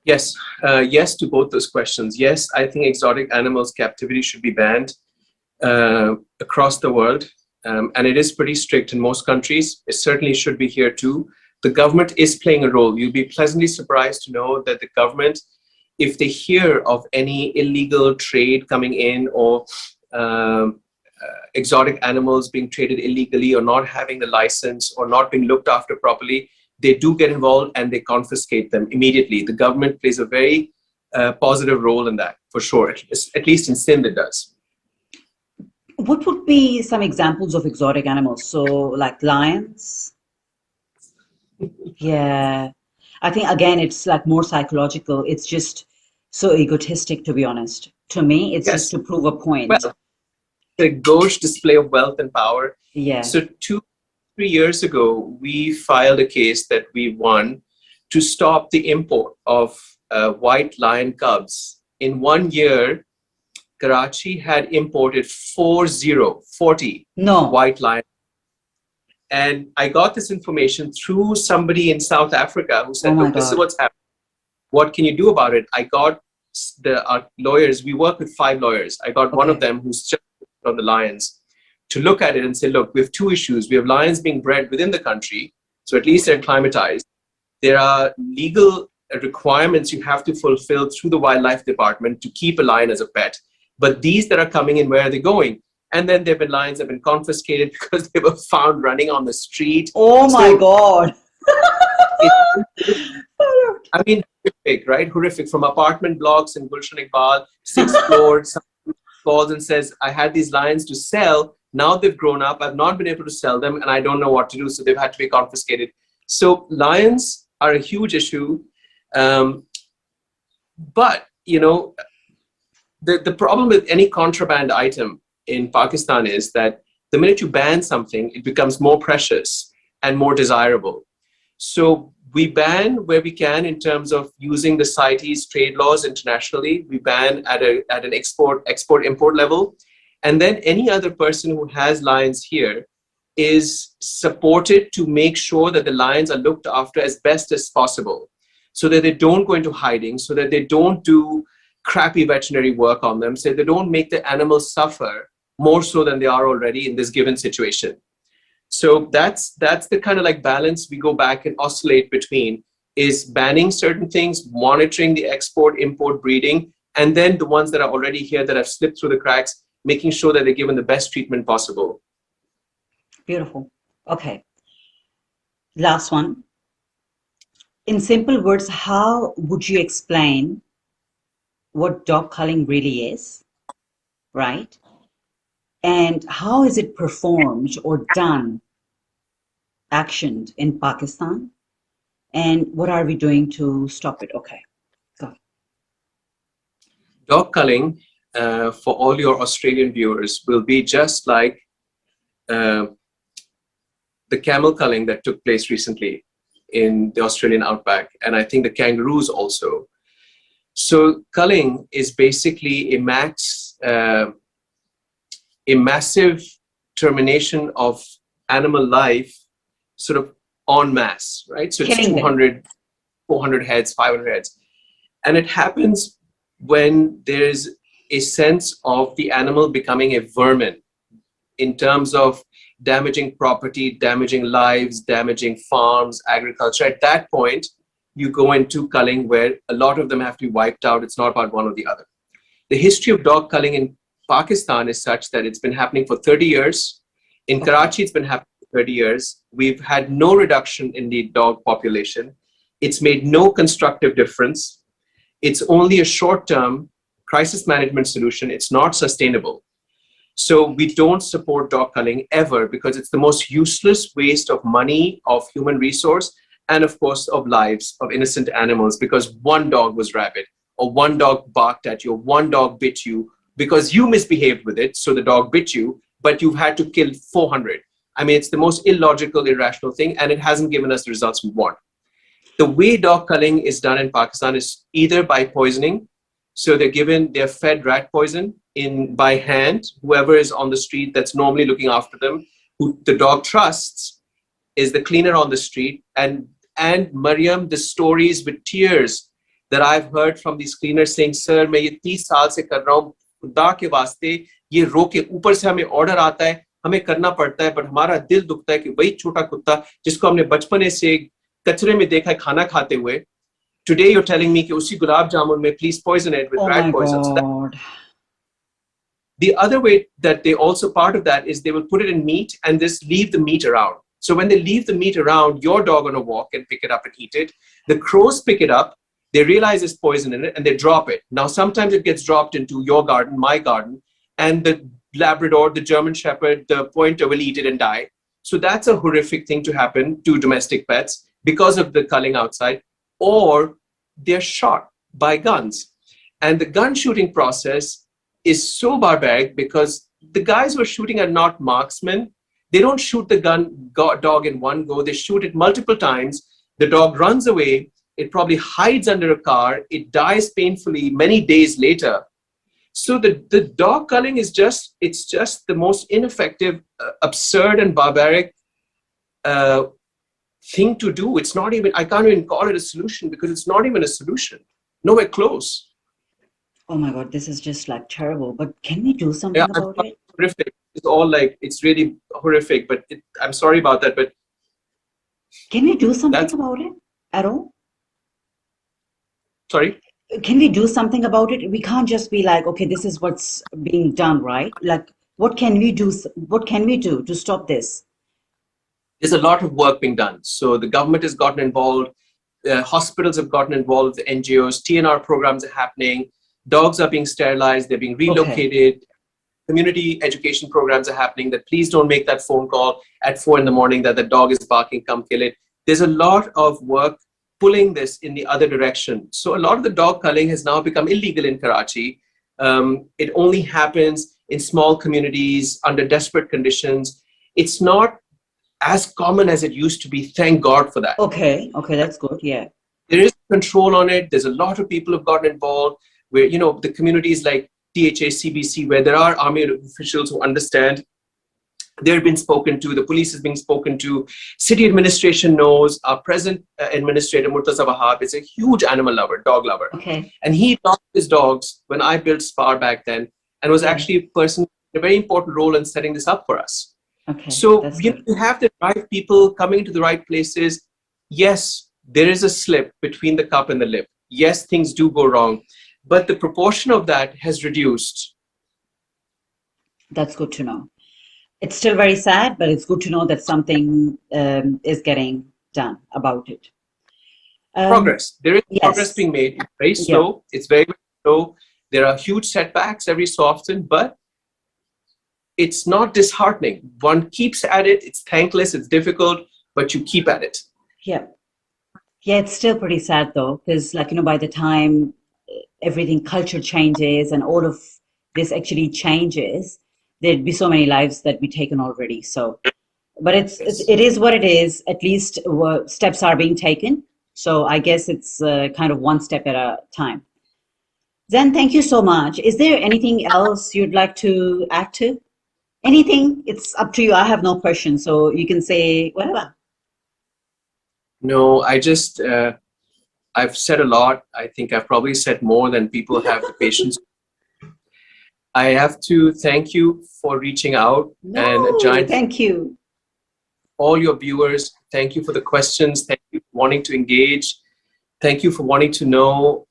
B: Yes, yes to both those questions. Yes, I think exotic animals captivity should be banned across the world, and it is pretty strict in most countries. It certainly should be here too. The government is playing a role. You'll be pleasantly surprised to know that the government, if they hear of any illegal trade coming in or exotic animals being traded illegally or not having the license or not being looked after properly, they do get involved and they confiscate them immediately. The government plays a very positive role in that, for sure. At least in Sindh, it does.
A: What would be some examples of exotic animals? So, like lions? Yeah. I think again, it's like more psychological. It's just so egotistic, to be honest. To me, it's just
B: Yes.
A: to prove a point.
B: Well, the gauche display of wealth and power.
A: Yeah.
B: So 2, 3 years ago, we filed a case that we won to stop the import of white lion cubs. In 1 year, Karachi had imported 40
A: No.
B: white lion. And I got this information through somebody in South Africa who
A: Oh
B: said,
A: my
B: look, this is
A: God.
B: what's happening. What can you do about it? I got our lawyers, we work with 5 lawyers. I got one of
A: Okay.
B: them who's just on the lions to look at it and say, look, we have 2 issues. We have lions being bred within the country, so at least they're
A: Okay.
B: acclimatized. There are legal requirements you have to fulfill through the wildlife department to keep a lion as a pet. But these that are coming in, where are they going? And then there have been lions that have been confiscated because they were found running on the street.
A: Oh my
B: So
A: God.
B: I mean, horrific, right? Horrific. From apartment blocks in Gulshan Iqbal, 6th floor, someone calls and says, I had these lions to sell. Now they've grown up. I've not been able to sell them and I don't know what to do. So they've had to be confiscated. So lions are a huge issue. But, the problem with any contraband item in Pakistan is that the minute you ban something, it becomes more precious and more desirable. So we ban where we can in terms of using the CITES trade laws internationally. We ban at an export-import level. And then any other person who has lions here is supported to make sure that the lions are looked after as best as possible so that they don't go into hiding, so that they don't do crappy veterinary work on them, so they don't make the animals suffer more so than they are already in this given situation. So that's the kind of like balance we go back and oscillate between, is banning certain things, monitoring the export, import, breeding, and then the ones that are already here that have slipped through the cracks, making sure that they're given the best treatment possible.
A: Beautiful. Okay. Last one. In simple words, how would you explain what dog culling really is, right? And how is it performed or done, actioned in Pakistan? And what are we doing to stop it? Okay, go.
B: Dog culling, for all your Australian viewers, will be just like uh, the camel culling that took place recently in the Australian outback, and I think the kangaroos also. So culling is basically a massive termination of animal life, sort of en masse, right? So it's
A: Killing them.
B: 200, 400 heads, 500 heads. And it happens when there's a sense of the animal becoming a vermin in terms of damaging property, damaging lives, damaging farms, agriculture. At that point, you go into culling where a lot of them have to be wiped out. It's not about one or the other. The history of dog culling in Pakistan is such that it's been happening for 30 years. In Karachi, it's been happening for 30 years. We've had no reduction in the dog population. It's made no constructive difference. It's only a short-term crisis management solution. It's not sustainable. So we don't support dog culling ever because it's the most useless waste of money, of human resource, and of course of lives of innocent animals, because one dog was rabid, or one dog barked at you, or one dog bit you because you misbehaved with it. So the dog bit you, but you've had to kill 400. I mean, it's the most illogical, irrational thing, and it hasn't given us the results we want. The way dog culling is done in Pakistan is either by poisoning. So they're fed rat poison by hand. Whoever is on the street that's normally looking after them, who the dog trusts, is the cleaner on the street. And Mariam, the stories with tears that I've heard from these cleaners saying, "Sir, मैं ये 30 साल से कर रहा हूँ, खुदा के वास्ते ये रोके, ऊपर से हमें ऑर्डर आता है, हमें करना पड़ता है, बट हमारा दिल दुखता है कि वही छोटा कुत्ता जिसको हमने बचपने से कचरे में देखा है खाना खाते हुए, today you're telling me कि उसी गुलाब जामुन में please poison it with rat poison." So the other way that they also, part of that is they will put it in meat and just leave the meat around. So when they leave the meat around, your dog on a walk can pick it up and eat it. The crows pick it up, they realize there's poison in it, and they drop it. Now, sometimes it gets dropped into your garden, my garden, and the Labrador, the German Shepherd, the pointer will eat it and die. So that's a horrific thing to happen to domestic pets because of the culling outside, or they're shot by guns. And the gun shooting process is so barbaric because the guys who are shooting are not marksmen. They don't shoot the dog in one go. They shoot it multiple times. The dog runs away. It probably hides under a car. It dies painfully many days later. So the dog culling is just the most ineffective, absurd and barbaric thing to do. It's not even, I can't even call it a solution because it's not even a solution. Nowhere close.
A: Oh my God, this is just like terrible. But can we do something about it?
B: Horrific. It's all like, it's really horrific, but I'm sorry about that, but.
A: Can we do something about it at all?
B: Sorry?
A: Can we do something about it? We can't just be like, okay, this is what's being done, right? Like, what can we do? What can we do to stop this?
B: There's a lot of work being done. So the government has gotten involved. Hospitals have gotten involved, the NGOs, TNR programs are happening. Dogs are being sterilized, they're being relocated. Okay. Community education programs are happening that please don't make that phone call at 4 in the morning that the dog is barking, come kill it. There's a lot of work pulling this in the other direction. So a lot of the dog culling has now become illegal in Karachi. It only happens in small communities under desperate conditions. It's not as common as it used to be. Thank God for that.
A: Okay, that's good, yeah.
B: There is control on it. There's a lot of people who have gotten involved where, you know, the communities like THA, CBC, where there are army officials who understand, they're being spoken to, the police is being spoken to, city administration knows, our present administrator, Murtaza Wahab, is a huge animal lover, dog lover.
A: Okay.
B: And he loved his dogs when I built SPAR back then, and was actually a person, a very important role in setting this up for us.
A: Okay.
B: So you have the right people coming to the right places. Yes, there is a slip between the cup and the lip. Yes, things do go wrong, but the proportion of that has reduced.
A: That's good to know. It's still very sad, but it's good to know that something is getting done about it.
B: Progress. There is progress being made. It's very slow. Yeah. It's very, very slow. There are huge setbacks every so often, but it's not disheartening. One keeps at it. It's thankless. It's difficult, but you keep at it.
A: Yeah. Yeah, it's still pretty sad though, because like, you know, by the time everything, culture changes and all of this actually changes, there'd be so many lives that be taken already. So, but it is what it is. At least steps are being taken. So I guess it's kind of one step at a time. Zain, thank you so much. Is there anything else you'd like to add to? Anything? It's up to you. I have no questions, so you can say whatever.
B: No, I just, I've said a lot. I think I've probably said more than people have the patience. I have to thank you for reaching out. And a giant
A: thank you.
B: All your viewers, thank you for the questions. Thank you for wanting to engage. thank you for wanting to know.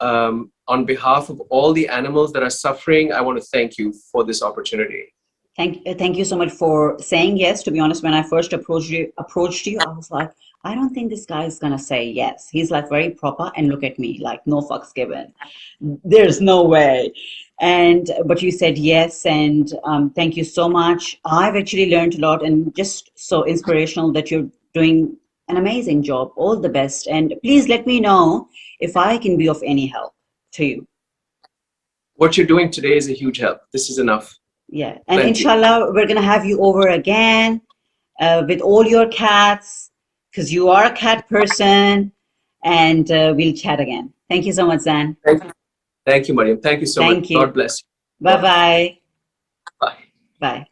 B: On behalf of all the animals that are suffering, I want to thank you for this opportunity.
A: Thank you so much for saying yes. To be honest, when I first approached you, I was like, I don't think this guy is gonna say yes. He's like very proper, and look at me, like no fucks given. There's no way. And but you said yes, and thank you so much. I've actually learned a lot, and just so inspirational that you're doing an amazing job. All the best, and please let me know if I can be of any help to you.
B: What you're doing today is a huge help. This is enough.
A: Yeah, and
B: Plenty.
A: inshallah, we're gonna have you over again with all your cats because you are a cat person, and we'll chat again. Thank you so much, Zan.
B: Thank you, Mariam. Thank you so much.
A: Thank
B: God
A: you.
B: bless you.
A: Bye-bye.
B: Bye.
A: Bye.